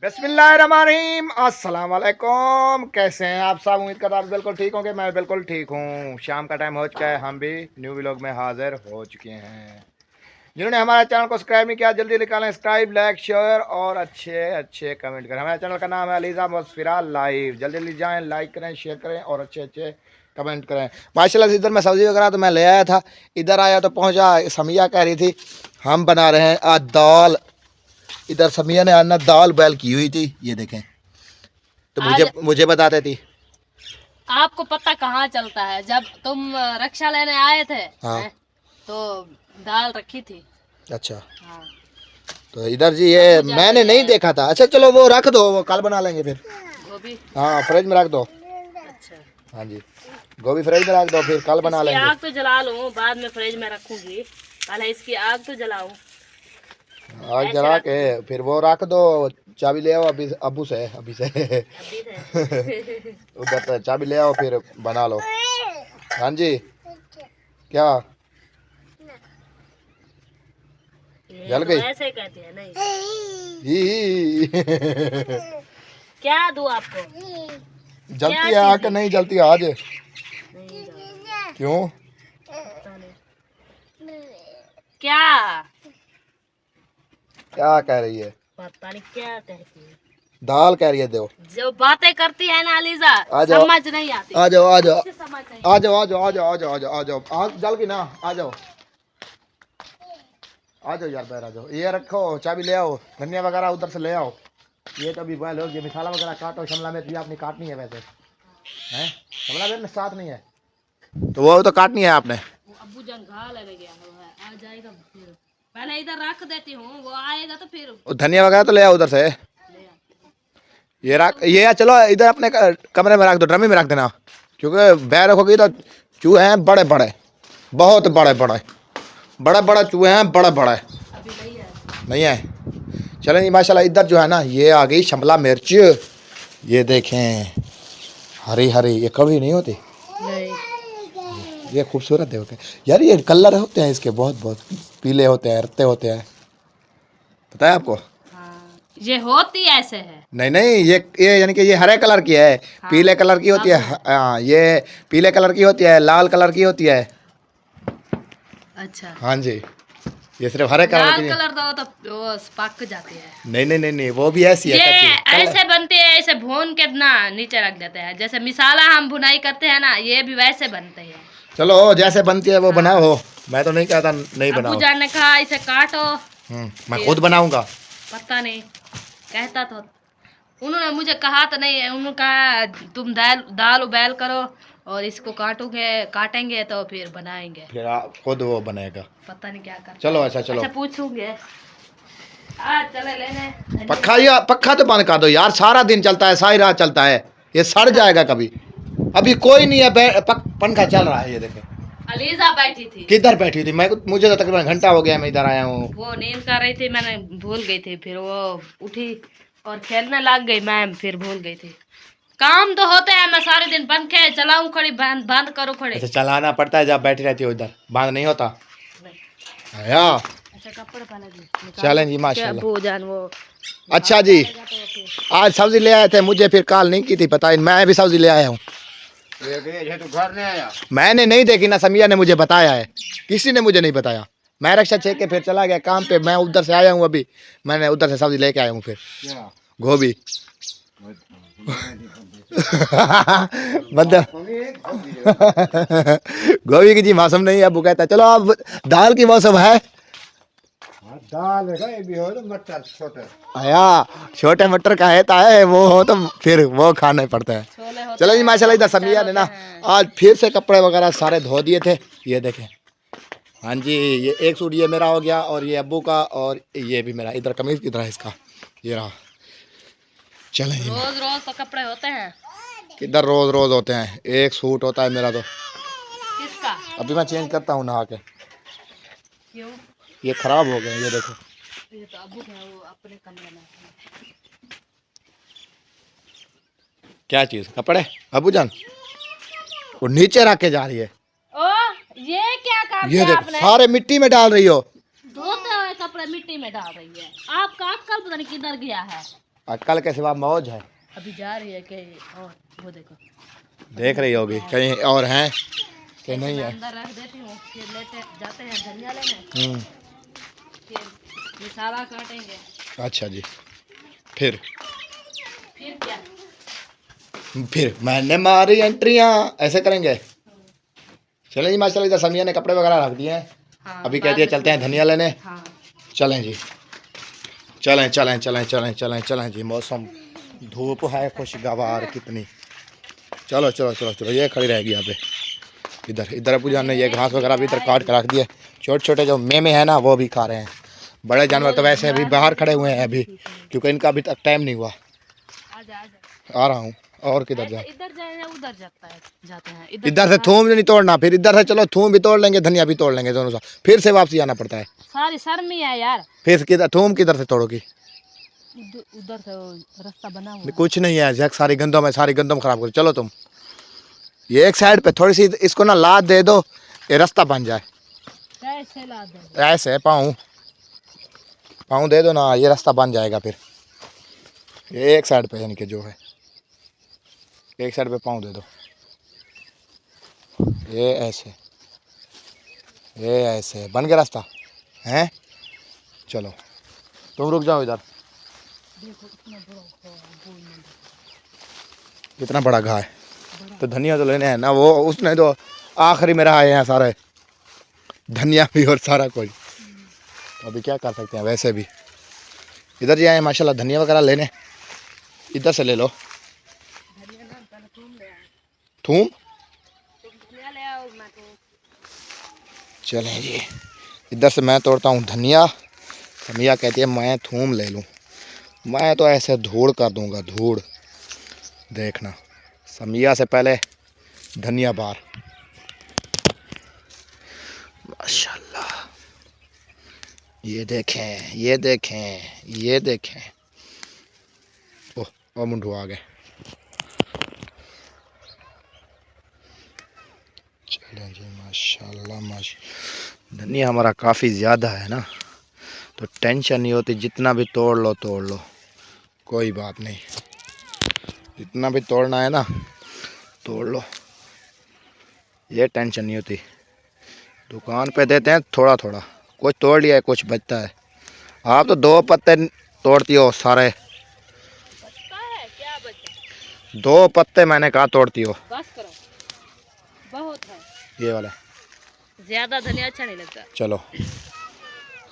बिस्मिल्लाहिर्रहमानिर्रहीम, अस्सलाम वालेकुम। कैसे हैं आप सब? उम्मीद करता हूं आप बिल्कुल ठीक होंगे। मैं बिल्कुल ठीक हूं। शाम का टाइम हो चुका है, हम भी न्यू व्लॉग में हाजिर हो चुके हैं। जिन्होंने हमारे चैनल को सब्सक्राइब नहीं किया जल्दी निकालें सब्सक्राइब, लाइक, शेयर और अच्छे अच्छे कमेंट करें। हमारे चैनल का नाम है अलीज़ा मसफिरा लाइव। जल्दी जल्दी जाएँ, लाइक करें, शेयर करें और अच्छे अच्छे कमेंट करें। माशाल्लाह से इधर मैं सब्ज़ी वगैरह तो मैं ले आया था। इधर आया तो पहुंचा, समिया कह रही थी हम बना रहे हैं आज दाल। इधर समिया ने अन्ना दाल बैल की हुई थी, ये देखें। तो मुझे बताते थी। आपको पता कहाँ चलता है? जब तुम रक्षा लेने आए थे, हाँ। तो दाल रखी थी। अच्छा। हाँ। तो इधर जी ये मैंने नहीं देखा था। अच्छा चलो वो रख दो, वो कल बना लेंगे फिर। गोभी? हाँ फ्रिज में रख दो। अच्छा। हाँ जी, गोभी फ्रिज में रख दो, फिर कल बना लेंगे। आग तो जला लूँ, बाद में फ्रिज में रखूंगी। पहले इसकी आग तो जलाऊं। आग जला के फिर वो रख दो। चाबी ले आओ अभी, अबू से अभी से उधर से चाबी ले आओ, फिर बना लो। हाँ जी। क्या जल गई? ऐसे कहते हैं नहीं। क्या दूं आपको? जलती है आग? नहीं जलती आज। क्यों? क्या क्या कह रही है? पता नहीं क्या कहती है। दाल कह रही है। दो जो बातें करती है ना अलीजा, समझ नहीं आती। आ जाओ आ जाओ आ जाओ आ जाओ आ जाओ आ जाओ आ जाओ आ जाओ। आग जल गई ना, आ जाओ आ जाओ यार, बाहर आ जाओ। ये रखो, चाबी ले आओ, धनिया वगैरह उधर से ले आओ। ये तो भी बॉयल हो गया। मसाला वगैरह काटो। शिमला मिर्च भी आपने काटनी है वैसे, हैं? शिमला मिर्च साथ नहीं है तो वो तो काटनी है आपने। अब्बू जान घा लग गया है, आ जाएगा फिर। पहले इधर रख देती हूँ, वो आएगा तो फिर। धनिया वगैरह तो ले आओ उधर से। ये रख, ये चलो इधर अपने कमरे में रख दो, ड्रमी में रख देना, क्योंकि बैर रखोगी तो चूहे हैं बड़े बड़े, बहुत बड़े बड़े बड़े बड़े चूहे हैं, बड़े बड़े। नहीं है? चलें जी। माशाल्लाह इधर जो है ना, ये आ गई शिमला मिर्च। ये देखें, हरी हरी, ये कभी नहीं होती। ये खूबसूरत है होते यार। ये कलर होते हैं इसके बहुत बहुत, पीले होते हैं, रत्ते होते हैं, पता है आपको? हाँ, ये होती ऐसे है। नहीं नहीं, ये यानी कि ये हरे कलर की है। हाँ, पीले कलर की होती है। हाँ, ये पीले कलर की होती है, लाल कलर की होती है। अच्छा। हाँ जी, ये सिर्फ हरे कलर की। लाल कलर दो तो वो पक जाती है। नहीं नहीं नहीं नहीं, वो भी ऐसी है। ये ऐसे बनती है, ऐसे भून के ना नीचे रख देते हैं, जैसे मिसाला हम भुनाई करते हैं ना, ये भी वैसे बनते हैं। चलो जैसे बनती है वो बनाओ, मैं तो नहीं कहता नहीं बनाओ। अब्बू जान ने कहा इसे काटो। मैं खुद बनाऊंगा। पता नहीं, कहता तो उन्होंने, मुझे कहा तो नहीं है। उन्होंने कहा तुम दाल उबाल करो और इसको काटेंगे तो फिर बनाएंगे। फिर आप खुद वो बनेगा। पता नहीं क्या कर। चलो अच्छा चलो। अच्छा पूछूंगे। आज चले लेने पक्का तो बंद कर दो यार, सारा दिन चलता है, सारी रात चलता है, ये सड़ जाएगा कभी। अभी कोई नहीं है, पंखा चल रहा है, ये देखे। अलीजा बैठी थी। किधर बैठी थी? मुझे तो तकरीबन घंटा हो गया, मैं इधर आया हूँ। वो नींद कर रही थी, मैंने भूल गई थी, फिर वो उठी और खेलने लग गई, मैं फिर भूल गई थी। काम तो होते हैं, मैं सारे दिन पंखे चलाऊं खड़ी, बंद करो खड़ी। अच्छा, चलाना पड़ता है जब बैठी रहती हो इधर, बंद नहीं होता। अच्छा कपड़े पहले चलें जी माशाल्लाह। जान वो। अच्छा जी, आज सब्जी ले आए थे, मुझे फिर कॉल नहीं की थी, पता है मैं भी सब्जी ले आया हूँ। तो घर नहीं आया? मैंने नहीं देखी ना, समिया ने मुझे बताया है, किसी ने मुझे नहीं बताया। मैं रक्षा छेक के फिर चला गया काम पे। मैं उधर से आया हूँ, अभी मैंने उधर से सब्जी लेके आया हूँ। फिर गोभी मतलब गोभी की जी मौसम नहीं है। अबू कहता है चलो अब दाल की मौसम है। दाल भी हो तो मटर छोटे, आया छोटे मटर का है वो हो तो फिर वो खाने पड़ते हैं। चलो जी माशाल्लाह। इधर समिया ने ना आज फिर से कपड़े वगैरह सारे धो दिए थे, ये देखें। हाँ जी, ये एक सूट ये मेरा हो गया, और ये अब्बू का, और ये भी मेरा। इधर कमीज किधर है इसका? ये रहा। चलें जी। रोज रोज तो कपड़े होते हैं? किधर रोज रोज होते हैं, एक सूट होता है मेरा तो। किसका? अभी मैं चेंज करता हूँ नहा के। क्यों? ये खराब हो गए, ये देखो। ये तो अब्बू है, वो अपने कमरे में। क्या चीज? कपड़े? अब्बू जान वो नीचे रख के जा रही है। ओ ये क्या काम ये किया देखो, आपने? सारे मिट्टी में डाल रही हो। धोते हुए कपड़े मिट्टी में डाल रही है। आपका अक्कल पता नहीं किधर गया है। कल के सिवा मौज है। अभी जा रही है कि और वो देखो देख रही होगी कहीं और हैं कि नहीं है। अंदर रख देती हूँ, फिर लेते जाते हैं धनिया लेने, फिर मसाला काटेंगे। अच्छा जी। फिर क्या फिर मैंने मारी एंट्रियाँ ऐसे करेंगे। चलें जी माशाल्लाह, इधर समिया ने कपड़े वगैरह रख दिए हैं। हाँ, अभी कहती है चलते हैं धनिया लेने। हाँ। चलें जी, चलें चलें चलें चलें चलें चलें जी। मौसम धूप है खुशगवार कितनी। चलो चलो चलो चलो, ये खड़ी रहेगी यहाँ पे। इधर इधर अबू जान ने ये घास वगैरह भी इधर काट कर रख दिए। छोटे छोटे जो मेमे हैं ना वो भी खा रहे हैं। बड़े जानवर तो वैसे अभी बाहर खड़े हुए हैं अभी, क्योंकि इनका अभी तक टाइम नहीं हुआ। आ रहा हूँ। और किधर जाए? इधर जाए उधर जाते हैं। इधर से थूम नहीं तोड़ना, फिर इधर से चलो थूम भी तोड़ लेंगे, धनिया भी तोड़ लेंगे, दोनों साथ फिर से वापसी आना पड़ता है। सारी शर्म ही है यार। फिर किधर थूम किधर से तोड़ोगी? उधर से रास्ता बना हुआ है। कुछ नहीं है, जग सारी गंदम है, सारी गंदम खराब कर। चलो तुम ये एक साइड पे थोड़ी सी इसको ना लाद दे दो, ये रास्ता बन जाए। कैसे लाद दे? ऐसे पाँव पाँव दे दो ना, ये रास्ता बन जाएगा। फिर ये एक साइड पे यानी कि जो है एक साइड पे पाँव दे दो। ये ऐसे बन गया रास्ता हैं। चलो तुम रुक जाओ इधर। कितना बड़ा घा है, तो धनिया तो लेने हैं ना। वो उसने तो आखिरी में रहा है यहाँ सारे धनिया भी और सारा कुछ। अभी क्या कर सकते हैं, वैसे भी इधर जाए माशाल्लाह धनिया वगैरह लेने, इधर से ले लो। थूम चलें जी, इधर से मैं तोड़ता हूँ धनिया। समिया कहती है मैं थूम ले लूँ। मैं तो ऐसे धूड़ कर दूंगा, धूड़। देखना समिया से पहले धनिया बार। माशाल्लाह, ये देखें ये देखें ये देखें। ओह मुंडू आ गए। चलें जी माशाल्लाह धनिया हमारा काफ़ी ज़्यादा है ना, तो टेंशन नहीं होती। जितना भी तोड़ लो कोई बात नहीं। जितना भी तोड़ना है ना तोड़ लो, ये टेंशन नहीं होती। दुकान पे देते हैं थोड़ा थोड़ा, कुछ तोड़ लिया है कुछ बचता है। आप तो 2 पत्ते तोड़ती हो सारे। क्या बचा? 2 पत्ते मैंने कहा तोड़ती हो। बस करो, बहुत है। ये वाला ज्यादा धनिया अच्छा नहीं लगता। चलो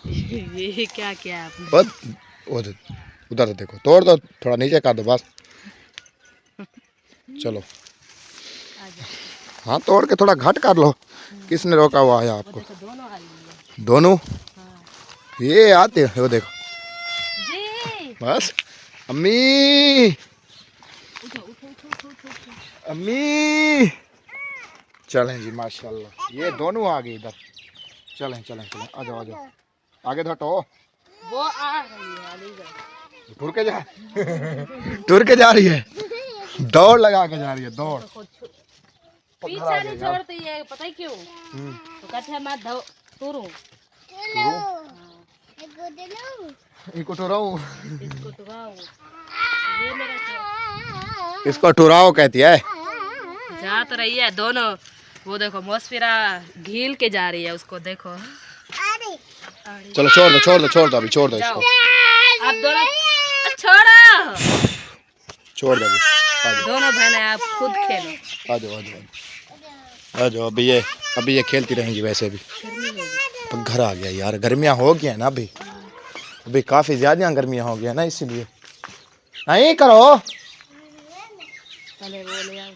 ये क्या किया आपने? उधर से देखो, तोड़ दो, थोड़ा नीचे कर दो बस। चलो हाँ, तोड़ के थोड़ा घट कर लो। किसने रोका हुआ है आपको? दोनों हाँ। ये आते हो, देखो जी। बस। अम्मी अम्मी चलें जी माशाल्लाह, ये दोनों आ गए इधर। चलें चलें चलें, आ जाओ आ जाओ, आगे हटो। वो आ रही है अलीगढ़। टूर के जा रही है, दौड़ लगा के जा रही है, दौड़। पीछा नहीं छोड़ती है, पता है क्यों? तो कहते हैं मैं टूरूं। इनको टुराऊं, इसको टुराऊं। ये मेरा इसको टुराओ कहती है। जा तो रही है दोनों। वो देखो मौसफिरा घील के जा रही है, उसको देखो। चलो छोड़ दो छोड़ दो छोड़ दो, अभी छोड़ दो इसको। आप दोनों छोड़ो, छोड़ दो अभी। दोनों बहनें आप खुद खेलो। आ जाओ आ जाओ आ जाओ। अभी ये खेलती रहेंगी वैसे भी। तो घर आ गया यार, गर्मियाँ हो गई है ना अभी काफ़ी ज़्यादा गर्मियाँ हो गई ना, इसीलिए नहीं करो। पहले वो ले आओ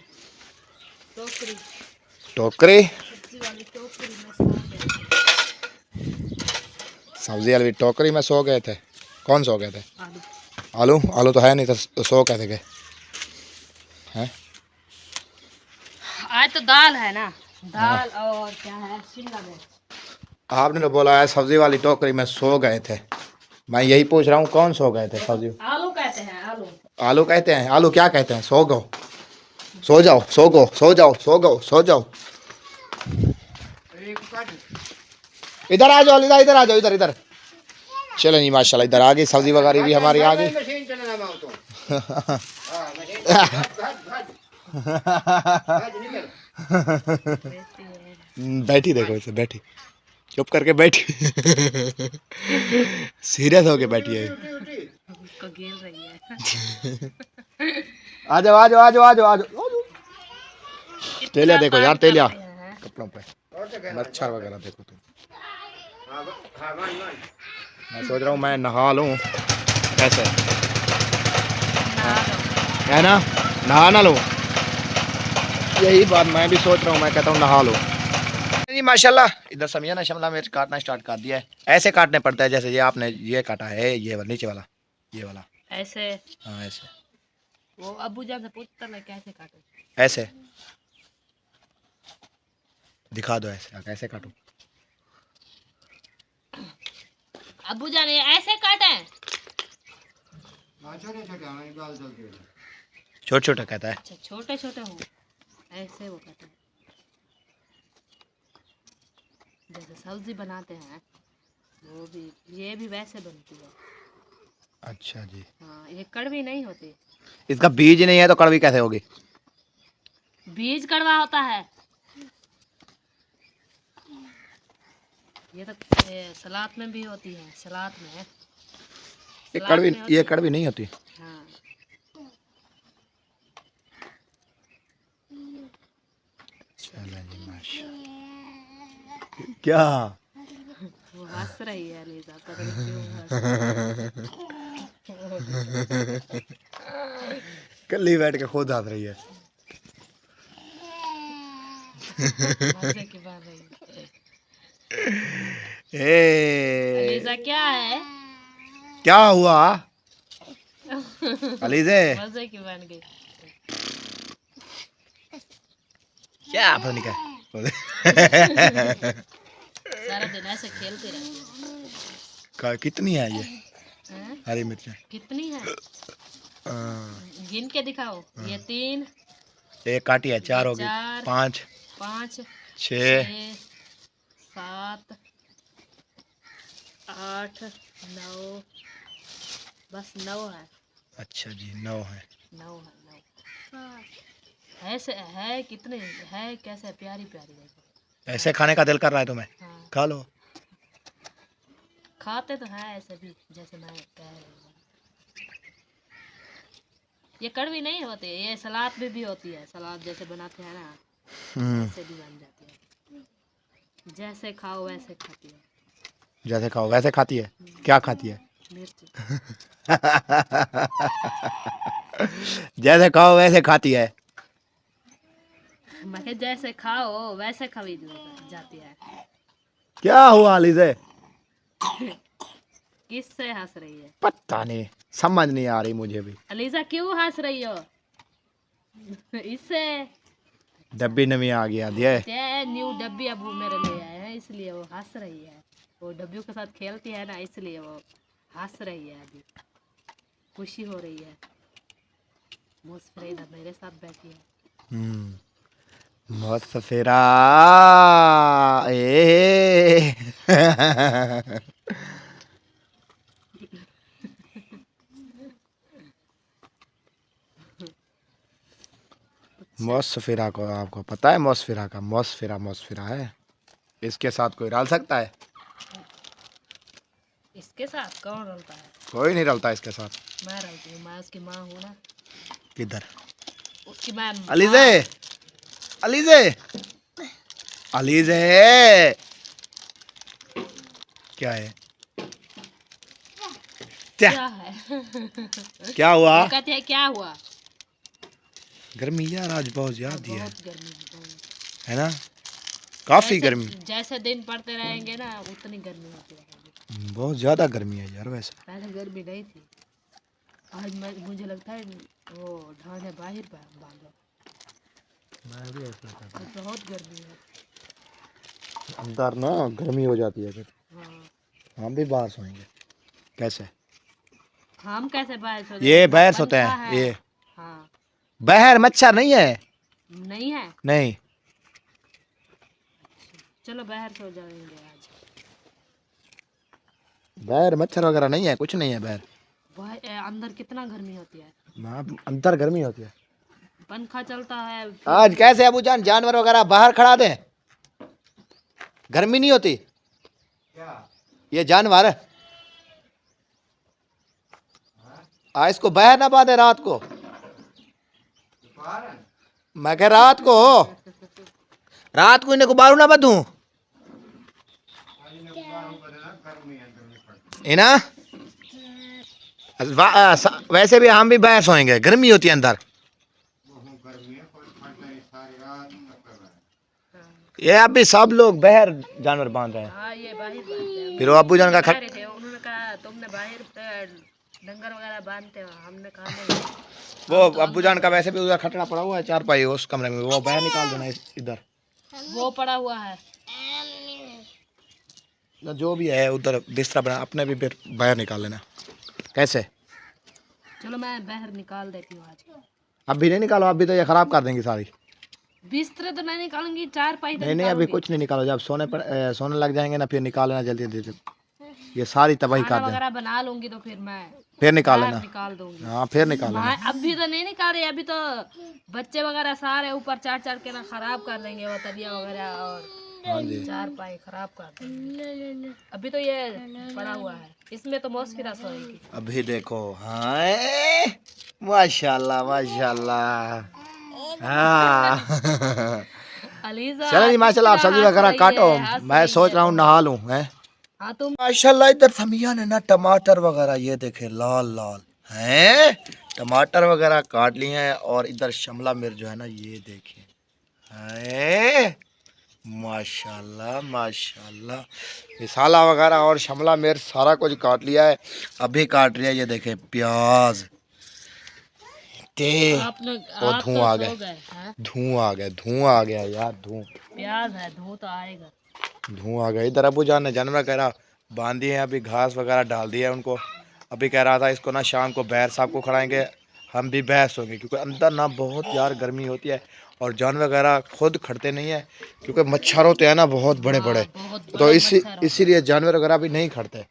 टोकरी, सब्जी वाली टोकरी में सो गए थे। कौन सो गए थे? आलू आलू तो है नहीं, तो सो कैसे गए हैं? आज तो दाल है ना, दाल और क्या है, शिमला मिर्च। आपने तो बोला है सब्जी वाली टोकरी में सो गए थे, मैं यही पूछ रहा हूँ कौन सो गए थे? सब्जी आलू कहते हैं, आलू कहते हैं। आलू क्या कहते हैं? सो गो, सो जाओ, सो गो, सो जाओ, सो गो, सो जाओ। इधर आ जाओ, इधर आ जाओ, इधर चलो जी माशाल्लाह, इधर आ गई सब्जी वगैरह भी हमारी आ गई। बैठी देखो इसे, बैठी चुप करके बैठी। सीरियस होके बैठी है। उसको गिर रही है। आ जाओ आ जाओ आ जाओ आ जाओ आ जाओ। तेलिया कितना देखो यार, काम तेलिया करते हैं। कपड़ों पे मच्छर वगैरह देखो तुम। मैं सोच रहा हूँ मैं नहा लूँ कैसे, नहा लो। है ना, नहा ना लूँ, यही बात मैं भी सोच रहा हूँ। मैं कहता हूँ नहा लूँ जी माशाल्लाह। इधर समिया ने शिमला मिर्च काटना स्टार्ट कर दिया है। ऐसे काटने पड़ता है जैसे ये आपने ये काटा है, ये वाला नीचे वाला, ये वाला। ऐसे हाँ ऐसे, वो अब्बू जान से पूछता मैं कैसे काटूं। ऐसे दिखा दो, ऐसे कैसे काटूं। अब्बू जान ये ऐसे काटे हैं। छोटे छोटे कहता है। अच्छा छोटे छोटे हो, ऐसे वो काटे हैं। जैसे सब्जी बनाते हैं वो भी, ये भी वैसे बनती है। अच्छा जी, हाँ ये कड़वी नहीं होती। इसका बीज नहीं है तो कड़वी कैसे होगी। बीज कड़वा होता है। ये तो सलाद में भी होती है, सलाद में ये सलाद कड़वी, में होती ये है। कड़वी नहीं होती। हाँ चलो जी माशाल्लाह। क्या वो हंस रही है लीजा, पता नहीं क्यों हंस कल्ली बैठ के खुद हंस रही है। मजे की बात रही है। ए, लीजा क्या है। क्या हुआ अलीजे, मजे की बन गई। क्या पता नहीं क्या। सारा दिन ऐसे खेलते रहते कितनी है ये हैं। हरी मिर्चें। कितनी है हाँ, गिन के दिखाओ। ये 3, एक काटी है, 4 ये होगी, 4, 5, 5, 6, 6, 7, 8, 9, बस 9 है। अच्छा जी 9 है। 9 है 9। ऐसे है कितने है, कैसे प्यारी प्यारी है। ऐसे खाने का दिल कर रहा है तुम्हें, हाँ खा लो। खाते तो है ऐसे भी, जैसे मैं कह रही हूँ। ये कड़वी नहीं होती, ये सलाद में भी होती है। सलाद जैसे बनाते हैं ना, ऐसे भी बन जाती है। जैसे खाओ वैसे खाती है। जैसे खाओ वैसे खाती है। क्या खाती है। मिर्च जैसे खाओ वैसे खाती है। मैं कहा जैसे खाओ वैसे खरीद जाती है। क्या हुआ अलीजे, किससे हंस रही है। पता नहीं, समझ नहीं आ रही मुझे भी। अलीजा क्यों हंस रही हो। इससे डब्बी नवी आ गया दिए। न्यू डब्बी अब मेरे ले आए हैं, इसलिए वो हंस रही है। वो डब्बियों के साथ खेलती है ना, इसलिए वो हंस रही है। अभी खुशी हो रही है। मुस्फरेदा मेरे साथ बैठी है। मस्त फेरा ए। मौसफिरा को आपको पता है, मौसफिरा का मौसफिरा मौसफिरा है। इसके साथ कोई डाल सकता है। इसके साथ कौन रलता है। कोई नहीं डालता इसके साथ। मैं रलती हूँ, मैं उसकी माँ हूँ ना। किधर उसकी मैं अलीजे, अलीजे, अलीजे, क्या है, क्या क्या है। क्या हुआ। वो कहते हैं क्या हुआ। गर्मी यार आज बहुत ज्यादा है, बहुत गर्मी बहुत। है ना, काफी जैसे गर्मी, जैसे दिन पड़ते रहेंगे ना उतनी गर्मी होती रहेगी। बहुत ज्यादा गर्मी है यार। वैसे पहले गर्मी नहीं थी, आज मुझे लगता है वो ढांढे बाहर बांधो। मैं भी ऐसा करता हूं। बहुत गर्मी है। अंदर ना गर्मी हो जाती है फिर। हाँ हम भी बाहर सोएंगे कैसे। हम कैसे बाहर सो ये बाहर पंखा सोते हैं है। ये हाँ बाहर मच्छर नहीं है। नहीं है। नहीं चलो बाहर सो जाएंगे आज। बाहर मच्छर वगैरह नहीं है, कुछ नहीं है बाहर। अंदर कितना गर्मी होती है, वहाँ अंदर गर्मी होती है। पंखा चलता है। आज कैसे अबू जान जानवर वगैरह बाहर खड़ा दें, गर्मी नहीं होती? ये जानवर इसको बाहर ना बांधे रात को। मैं कह रात को इन्हें को बारू ना बंधू इना। वैसे भी हम भी बाहर सोएंगे, गर्मी होती है अंदर। ये अभी सब लोग बाहर जानवर बांध रहे हैं। हाँ, ये बाहर बांधते हैं। फिर वो अब्बू जान का कह रहे थे, उन्होंने कहा तुमने बाहर डंगर वगैरह बांधते हो, हमने कहा नहीं। वो अब्बू जान का वैसे भी उधर खटरा पड़ा हुआ है चारपाई उस कमरे में, वो बाहर निकाल देना इधर। वो पड़ा हुआ है जो भी है उधर बिस्तरा बना, अपने भी फिर बाहर निकाल लेना। कैसे? चलो मैं बाहर निकाल देती हूँ आज। अभी नहीं निकालो, अभी तो ये खराब कर देंगी सारी। बिस्तर तो नहीं निकालूंगी, चार पाई नहीं अभी कुछ नहीं निकालो, जब सोने लग जाएंगे ना फिर निकाल लेना जल्दी जल्दी। ये सारी तबाही कर दें, वगैरह बना लूंगी तो फिर मैं फिर निकाल लेना। निकाल दूंगी। हाँ फिर निकाल लेना। अभी तो नहीं निकाल रही, अभी तो बच्चे वगैरह सारे ऊपर चढ़ के ना खराब कर देंगे वो तलिया वगैरह, और हाँ जी चार पाई खराब कर देंगे। अभी तो ये पड़ा हुआ है, इसमें तो मौसफिरा सोएगी। अभी देखो। हाँ माशाल्लाह माशाल्लाह। हाँ अलीजा चलो जी माशाल्लाह, आप सब्जी वगैरह काटो, मैं सोच रहा हूँ नहा लूँ। हाँ तुम माशाल्लाह इधर समिया ने ना टमाटर वगैरह ये देखे लाल लाल हैं, टमाटर वगैरह काट लिए हैं। और इधर शिमला मिर्च जो है ना ये देखिए हैं, माशाल्लाह माशाल्लाह। मसाला वगैरह और शिमला मिर्च सारा कुछ काट लिया है, अभी काट लिया। ये देखे प्याज और धुआं आ गया, धुआं आ गया यार, प्याज है, धुआं तो आएगा, धुआं आ गया। इधर अबू जान ने जानवर कह रहा बांधी है, अभी घास वगैरह डाल दिया है उनको। अभी कह रहा था इसको ना शाम को बैर साहब को खड़ाएंगे, हम भी बहस होंगे, क्योंकि अंदर ना बहुत यार गर्मी होती है और जानवर वगैरह खुद खड़ते नहीं है, क्योंकि मच्छर होते हैं ना बहुत बड़े बड़े, तो इसीलिए जानवर वगैरह भी नहीं खड़ते।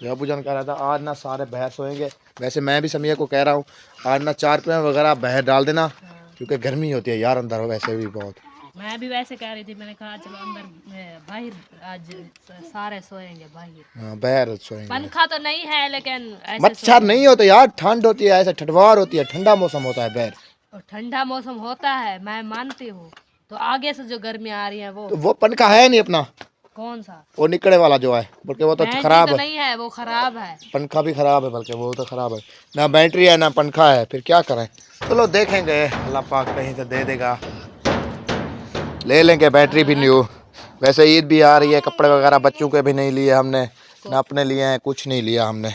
तो अबू जान कह रहा था आज ना सारे बहस होएंगे। वैसे मैं भी समिया को कह रहा हूँ आज ना चारपाई वगैरह बाहर डाल देना, क्योंकि गर्मी होती है यार अंदर वैसे भी बहुत। मैं भी वैसे कह रही थी, मैंने कहा चलो अंदर बाहर आज सारे सोएंगे बाहर। हाँ बाहर सोएंगे। पंखा तो नहीं है लेकिन मच्छर नहीं होते यार, ठंड होती है, ऐसे ठंडवार होती है, ठंडा मौसम होता है बाहर। और ठंडा मौसम होता है मैं मानती हूँ, तो आगे से जो गर्मी आ रही है वो पंखा है नहीं अपना। कौन सा? वो निकले वाला जो है, बल्कि वो तो खराब है। नहीं है, वो खराब है, पंखा भी खराब है, बल्कि वो तो खराब है, ना बैटरी है ना पंखा है, फिर क्या करें। चलो देखेंगे, अल्लाह पाक कहीं से दे देगा, ले लेंगे बैटरी भी न्यू। वैसे ईद भी आ रही है, कपड़े वगैरह बच्चों के भी नहीं लिए हमने, ना अपने लिए हैं, कुछ नहीं लिया हमने,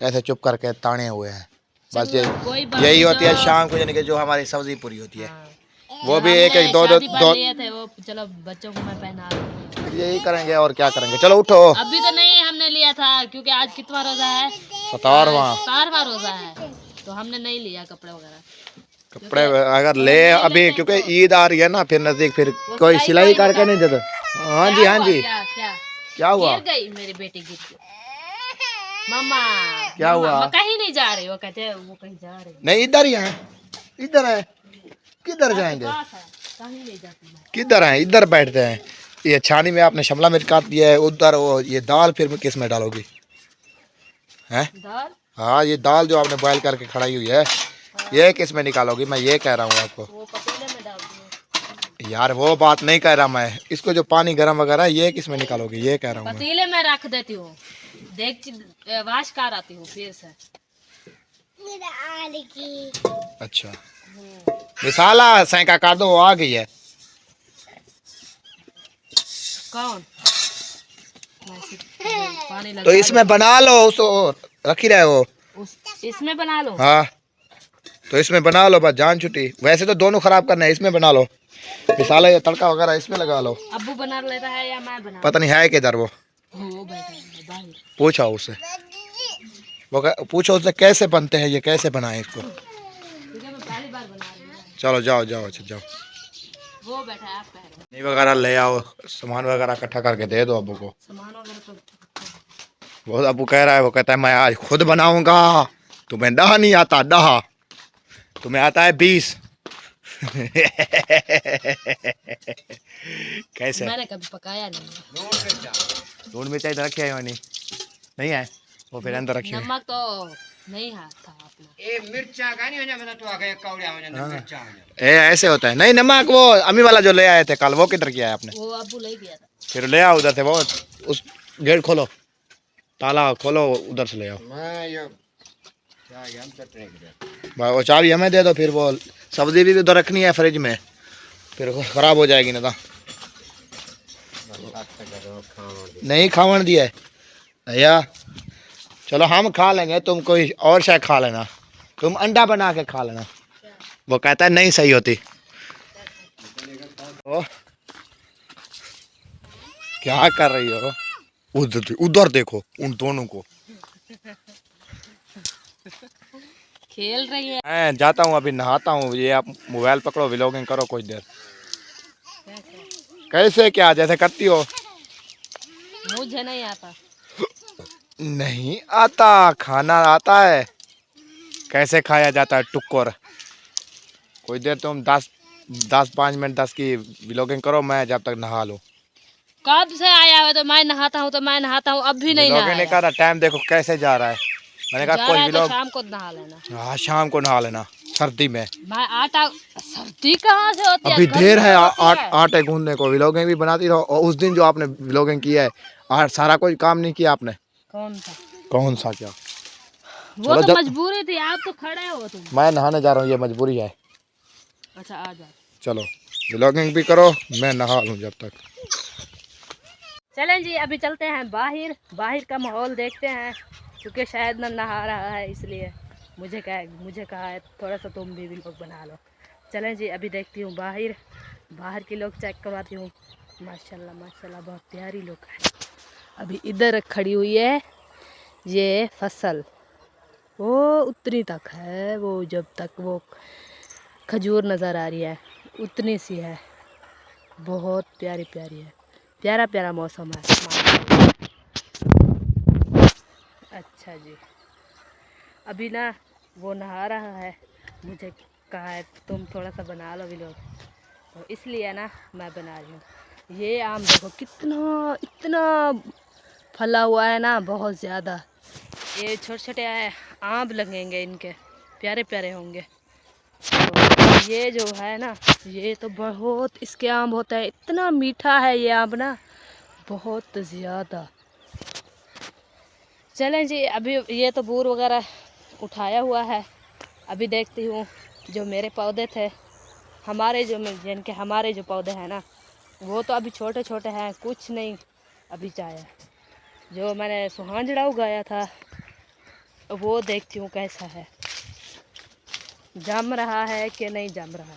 ऐसे चुप करके ताने हुए हैं। बस यही होती है शाम को, यानी कि जो हमारी सब्जी पूरी होती है, वो भी एक दो थे वो, चलो बच्चों को मैं पहना दूंगी। यही करेंगे और क्या करेंगे। चलो उठो। अभी तो नहीं हमने लिया था, क्योंकि आज कितना रोजा है? 17वां रोजा है, तो हमने नहीं लिया कपड़े वगैरह। कपड़े अगर ले अभी, क्योंकि ईद आ रही है ना फिर नजदीक, फिर कोई सिलाई करके नहीं देता। हाँ जी हाँ जी। क्या हुआ? गिर गई मेरी बेटी, गिर गई। मामा क्या हुआ? कहीं नहीं जा रही, वो कहते हैं वो कहीं जा रही नहीं, इधर ही है, इधर है। किधर जाएंगे? किधर है? इधर बैठते हैं। ये छानी में आपने शिमला मिर्च काट दिया है, उधर वो ये दाल फिर किस में डालोगी? हैं? हाँ ये दाल जो आपने बॉयल करके खड़ाई हुई है, ये किस में निकालोगी? मैं ये कह रहा हूँ आपको। वो पतीले में डाल दूँ। यार वो बात नहीं कह रहा मैं, इसको जो पानी गरम वगैरह ये किस में निकालोगी, ये कह रहा हूँ। पतीले में रख देती हूँ, देख वाश कर आती हूँ फिर से। अच्छा मिसाला सैका कर दो, आ गई है। कौन? पानी लगा तो इसमें बना लो, उसको रखी रहे हो, इसमें बना लो। हाँ तो इसमें बना लो, बस जान छुट्टी। वैसे तो दोनों खराब करना है, इसमें बना लो। मिसाला या तड़का वगैरह इसमें लगा लो। अब्बू बना लेता है या मैं बना? पता नहीं है किधर वो पूछो उससे, वो पूछो उससे कैसे बनते हैं, ये कैसे बनाए इसको। चलो जाओ जाओ, अच्छा जाओ। वो बैठा है, आप कह रहे हो। नहीं वगैरह ले आओ, सामान वगैरह इकट्ठा करके दे दो अब्बू को। सामान वगैरह तो वो अबू कह रहा है, वो कहता है मैं आज खुद बनाऊंगा। तुम्हें दहा नहीं आता, दहा तुम्हें आता है 20। कैसे? मैंने कभी पकाया नहीं है। लून मिर्चा इधर रखी है नहीं? नहीं है, वो फिर अंदर रखी है। नमक तो नहीं है था आपने। ए मिर्चा का नहीं हो जाए तो आगे कौड़िया हो जाए हाँ। मिर्चा हो जाए। ए ऐसे होता है। नहीं नमक वो अम्मी वाला जो ले आए थे कल, वो किधर किया है आपने? वो अब्बू ले गया था। फिर ले आओ उधर से, वो उस गेट खोलो, ताला खोलो, उधर से ले आओ। मैं ये क्या गया हम चटनी के भाई वो चाबी हमें दे दो, फिर वो सब्जी भी उधर रखनी है फ्रिज में, फिर वो खराब हो जाएगी ना। तो नहीं खावन दिया है भैया, चलो हम खा लेंगे, तुम कोई और शायद खा लेना, तुम अंडा बना के खा लेना। वो कहता है नहीं सही होती। ओ, क्या कर रही हो? उधर उधर देखो उन दोनों को। खेल रही है। मैं जाता हूँ अभी, नहाता हूँ। ये आप मोबाइल पकड़ो, व्लॉगिंग करो कुछ देर। कैसे क्या जैसे करती हो? मुझे नहीं आता। नहीं आता, खाना आता है। कैसे खाया जाता है टुक्कर। कोई देर तुम 5 मिनट 10 की व्लॉगिंग करो, मैं जब तक नहा लूँ। कब से आया हो? तो मैं नहाता हूँ अब भी नहीं व्लॉगिंग नहीं कर रहा, टाइम देखो कैसे जा रहा है। मैंने कहा कोई तो व्लॉग, शाम को नहा लेना। हाँ शाम को नहा लेना सर्दी में। मैं आटा सर्दी कहाँ से होती है? अभी गर्मी देर है होती है। आटे गूंदने को। व्लॉगिंग भी बनाती रहो। और उस दिन जो आपने व्लॉगिंग किया है और सारा कोई काम नहीं किया आपने। कौन सा? कौन सा क्या? वो तो मजबूरी थी, आप तो खड़े हो तुम। मैं नहाने जा रहा हूँ, ये मजबूरी है। अच्छा आ जाओ। चलो व्लॉगिंग भी करो, मैं नहा लूँ जब तक। चलें जी, अभी चलते हैं बाहर का माहौल देखते हैं, क्योंकि शायद न नहा रहा है, इसलिए मुझे कहा है थोड़ा सा तुम भी व्लॉग बना लो। चलें जी, अभी देखती हूँ बाहर के लोग चेक करवाती हूँ। माशाल्लाह माशाल्लाह बहुत प्यारी लोग हैं। अभी इधर खड़ी हुई है ये फसल, वो उतनी तक है, वो जब तक वो खजूर नज़र आ रही है उतनी सी है। बहुत प्यारी प्यारी है, प्यारा प्यारा मौसम है माशाल्लाह। अच्छा जी, अभी ना वो नहा रहा है, मुझे कहा है तुम थोड़ा सा बना लो व्लॉग, तो इसलिए ना मैं बना रही हूँ। ये आम देखो कितना इतना फला हुआ है ना, बहुत ज़्यादा। ये छोटे छोटे आम लगेंगे, इनके प्यारे प्यारे होंगे। तो ये जो है ना, ये तो बहुत इसके आम होता है, इतना मीठा है ये आम ना, बहुत ज़्यादा। चलें जी, अभी ये तो बूर वगैरह उठाया हुआ है। अभी देखती हूँ जो मेरे पौधे थे, जिनके हमारे जो पौधे हैं ना, वो तो अभी छोटे छोटे हैं, कुछ नहीं अभी चाहे। जो मैंने सुहांजड़ा उगाया था वो देखती हूँ कैसा है, जम रहा है कि नहीं जम रहा।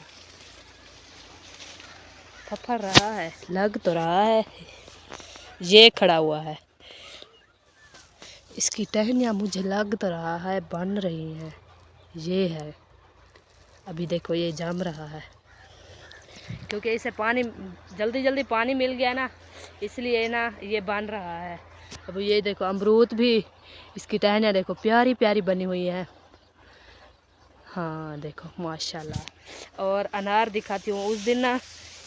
फफड़ रहा है, लग तो रहा है। ये खड़ा हुआ है, इसकी टहनियाँ मुझे लग तो रहा है बन रही हैं। ये है, अभी देखो ये जम रहा है, क्योंकि इसे पानी जल्दी पानी मिल गया ना, इसलिए ना ये बन रहा है। अब ये देखो अमरूद भी, इसकी टहनियाँ देखो प्यारी प्यारी बनी हुई हैं। हाँ देखो माशाल्लाह। और अनार दिखाती हूँ, उस दिन ना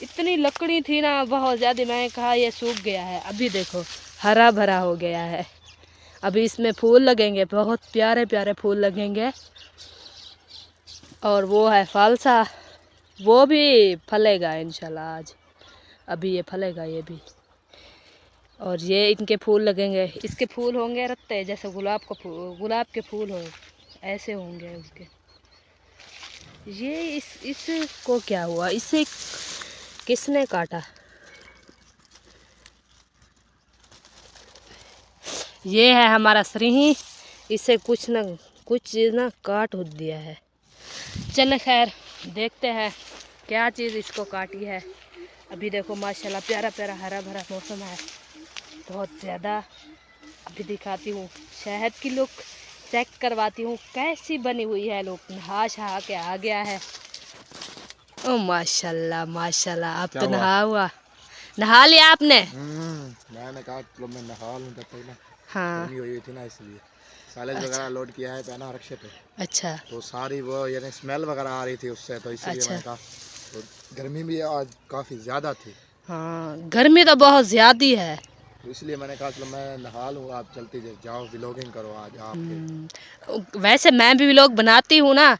इतनी लकड़ी थी ना बहुत ज़्यादा, मैंने कहा ये सूख गया है, अभी देखो हरा भरा हो गया है। अभी इसमें फूल लगेंगे, बहुत प्यारे प्यारे फूल लगेंगे। और वो है फालसा, वो भी फलेगा इंशाल्लाह आज, अभी ये फलेगा ये भी। और ये इनके फूल लगेंगे, इसके फूल होंगे रत्ते जैसे गुलाब के फूल हो, ऐसे होंगे उसके। ये इसको क्या हुआ, इसे किसने काटा? ये है हमारा श्रीही, इसे कुछ चीज़ ना काट हो दिया है। चल खैर देखते हैं क्या चीज़ इसको काटी है। अभी देखो माशाल्लाह प्यारा प्यारा हरा भरा मौसम है, बहुत ज़्यादा। अभी दिखाती हूँ शहद की लुक, चेक करवाती हूँ कैसी बनी हुई है। लोग नहा शहा के आ गया है। ओ माशाल्लाह माशाल्लाह, आप तो नहा लिया आपने? मैंने कहा चलो मैं नहा लूं तब तक ना। हाँ गर्मी हुई थी ना इसलिए सालेज वगैरह लोड किया है पहना रक्शे पे, अच्छा तो सारी वो यानी स्मेल वगैरह आ रही थी उससे, तो इसलिए अच्छा। मैंने कहा तो गर्मी भी आज काफ़ी ज़्यादा थी, हाँ गर्मी तो बहुत ज़्यादा है। तो इसलिए मैंने कहा चलो मैं नहा लूँ, आप चलती जाओ व्लॉगिंग करो आज आपके। वैसे मैं भी व्लॉग बनाती हूँ ना,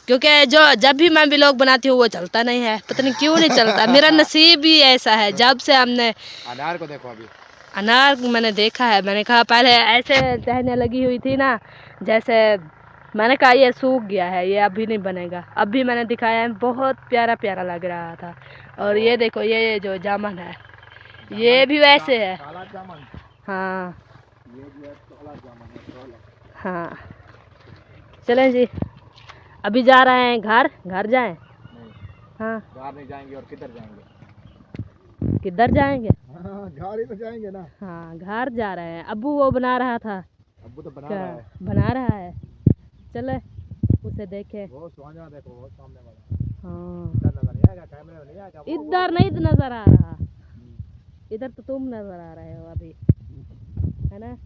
क्योंकि जो जब भी मैं व्लॉग बनाती हूँ वो चलता नहीं है, पता नहीं क्यों नहीं चलता। मेरा नसीब ही ऐसा है। जब से हमने अनार को देखो अभी, अनार मैंने देखा है, मैंने कहा पहले ऐसे टहने लगी हुई थी ना, जैसे मैंने कहा ये सूख गया है, ये अभी नहीं बनेगा। अभी मैंने दिखाया है, बहुत प्यारा प्यारा लग रहा था। और ये देखो ये जो जामुन है ये भी वैसे है। काला जामुन, हाँ ये भी है काला जामुन है, काला। हाँ चलें जी, अभी जा रहे हैं घर जाएं। नहीं हाँ बाहर नहीं जाएंगे और किधर जाएंगे? किधर जाएंगे? हाँ घर ही तो जाएंगे ना। हाँ घर जा रहे हैं। अब्बू वो बना रहा था, अब्बू तो बना क्या रहा है, बना रहा है, चले उसे देखे। वो सुहाना देखो वो सामने वाला, हाँ इधर नजर नहीं आएगा, कैमरे में नहीं आएगा वो, इधर नहीं नजर आ रहा, इधर तो तुम नजर आ रहे हो अभी, है ना?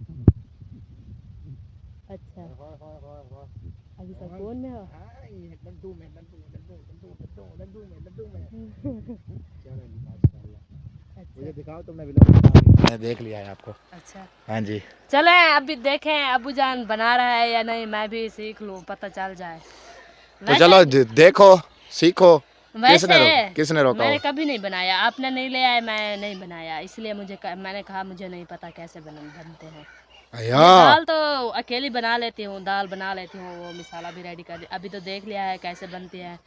अच्छा अभी तक फोन में हो? लड्डू में लड्डू लड्डू लड्डू लड्डू लड्डू में लड्डू में। चलो जी माशाल्लाह, मुझे अच्छा दिखाओ तुमने व्लॉग, मैंने देख लिया है आपको। अच्छा हाँ जी चले अभी देखें अबू जान बना रहा है या नहीं, मैं भी सीख लूँ, पता चल जाए। तो चलो देखो सीखो। वैसे किसने रोका? मैंने कभी नहीं बनाया, आपने नहीं ले आया, मैं नहीं बनाया, इसलिए मैंने कहा मुझे नहीं पता कैसे बनते हैं। दाल तो अकेली बना लेती हूँ, दाल बना लेती हूँ, वो मसाला भी रेडी कर अभी तो देख लिया है कैसे बनती है।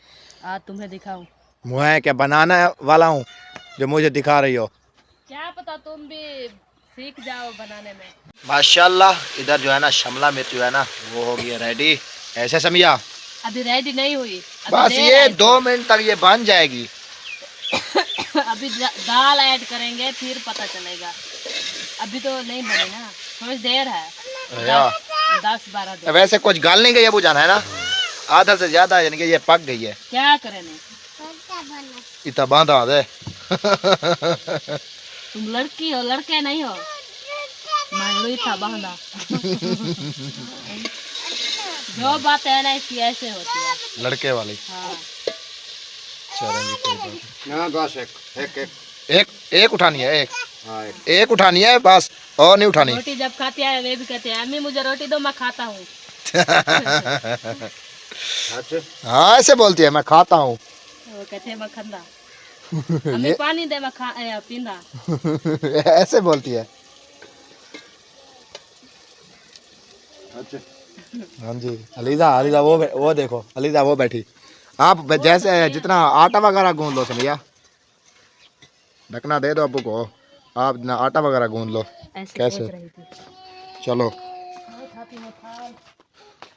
आज तुम्हें दिखाऊं? मैं क्या बनाना वाला हूँ जो मुझे दिखा रही हो? क्या पता तुम भी सीख जाओ बनाने में। माशाल्लाह इधर जो है ना शिमला मिर्च जो है ना वो हो गई है रेडी। ऐसे समिया अभी रेडी नहीं हुई, बस ये 2 मिनट तक ये बन जाएगी। अभी दाल ऐड करेंगे फिर पता चलेगा, अभी तो नहीं बनी ना, थोड़ी देर है, 10-12 दिन। वैसे कुछ गाल नहीं गई अबू जान है ना, आधा से ज्यादा यानी कि ये पक गई है। क्या करें नहीं, इतना बांधा दे। तुम लड़की हो लड़के नहीं हो, मांगलू था बांधा। जो बात है ना इसकी ऐसे होती है लड़के वाली। हाँ चलेंगे कोई बात ना बस एक एक एक नहीं। एक उठानी है, एक हाँ एक उठानी है बस, और नहीं उठानी। रोटी जब खाती है वे भी कहते हैं अम्मी मुझे रोटी दो मैं खाता हूँ। अच्छा हाँ ऐसे बोलती है मैं खाता हूँ। वो कहते हैं मैं खंदा, अम्मी पानी दे मैं पींदा। ऐसे बोलती है। अच्छा हाँ जी अलीजा वो देखो अलीजा वो बैठी। आप जैसे जितना आटा वगैरह गूंद लो समझिया, ढकना दे दो अब्बू को, आप ना आटा वगैरह गूंद लो। ऐसे कैसे? सोच रही थी। चलो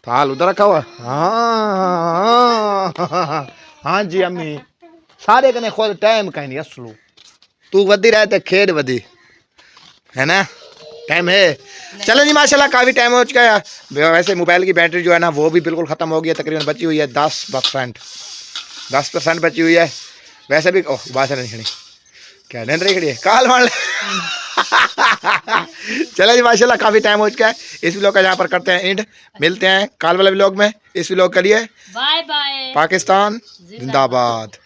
थाल उधर रखा हुआ। हाँ हाँ जी अम्मी सारे कने खुद टाइम कहीं नहीं असलू, तू वधी रहे थे खेड वधी है ना, टाइम है। चलो जी माशाल्लाह काफ़ी टाइम हो चुका है। वैसे मोबाइल की बैटरी जो है ना वो भी बिल्कुल ख़त्म हो गई है, तकरीबन बची हुई है 10% बची हुई है। वैसे भी ओह बात नहीं खड़ी क्या नींद रही खड़ी है काल मान ले। चलो जी माशाल्लाह काफ़ी टाइम हो चुका है, इस व्लॉग का यहाँ पर करते हैं एंड, मिलते हैं काल वाले व्लॉग में। इस व्लॉग के लिए बाय बाय, पाकिस्तान जिंदाबाद।